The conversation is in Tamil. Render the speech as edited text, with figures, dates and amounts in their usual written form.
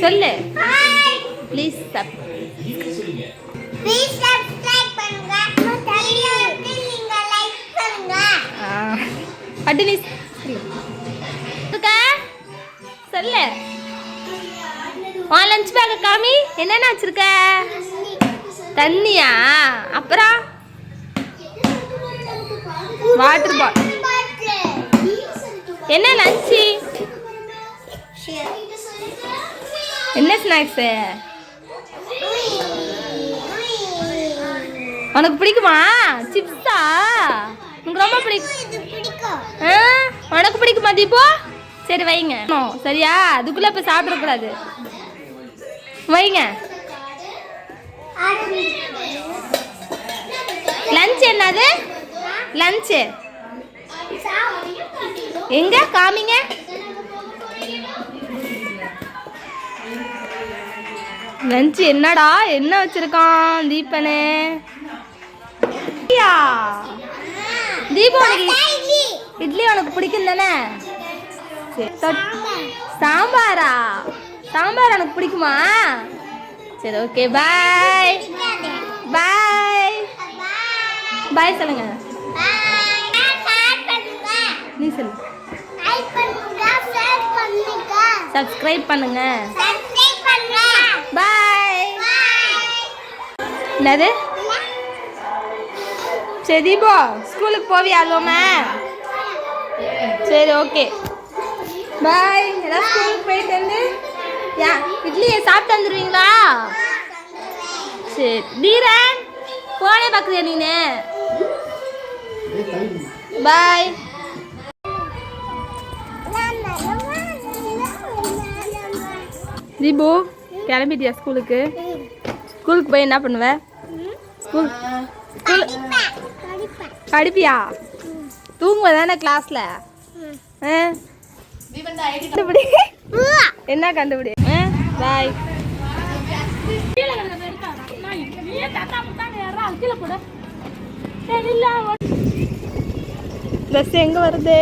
சொல்லு. ப்ளீஸ் சப்ஸ்கிரைப் பண்ணுங்க. நீங்க லைக் பண்ணுங்க. அட்னி சொல்லு. உன் லஞ்ச் பேக் காமி. என்னென்ன வச்சிருக்க? தண்ணியா? அப்புறம் வாட்டர் பாட்டில். என்ன லஞ்ச்? என்ன ஸ்நாக்ஸ்? உனக்கு பிடிக்குமா? சிப்ஸா? உனக்கு ரொம்ப பிடிக்கும். உனக்கு பிடிக்குமா தீபோ? சரி வைங்க. சரியா? அதுக்குள்ள இப்ப சாப்பிடக்கூடாது. வைங்க. லஞ்ச் என்னது? லஞ்ச் எங்க காமிங்க. லஞ்ச் என்னடா? என்ன வச்சிருக்கான் தீபனே? தீபம் இட்லி உனக்கு பிடிக்கும் தானே? சாம்பாரா? சாம்பார் உனக்கு பிடிக்குமா? சரி ஓகே பாய். பாய் பாய் சொல்லுங்க. நீ சொல்லு. சப்ஸ்கிரைப் பண்ணுங்க. பாய். என்னது? சரி தீபோ ஸ்கூலுக்கு போவியா? அதுவுமே சரி ஓகே பாய். எல்லாம் ஸ்கூலுக்கு போயிட்டு வந்து இட்லியை சாப்பிட்டு வந்துடுவீங்களா? சரி தீரன் போனே பார்க்குறியா நீனு? பாய். தீபு கிளம்பிட்டியா ஸ்கூலுக்கு? ஸ்கூலுக்கு போய் என்ன பண்ணுவ? ஸ்கூல் படிப்பியா? தூங்குவ தானே கிளாஸ்ல? என்ன கண்டுபிடி. பாய். பஸ் எங்க வருது?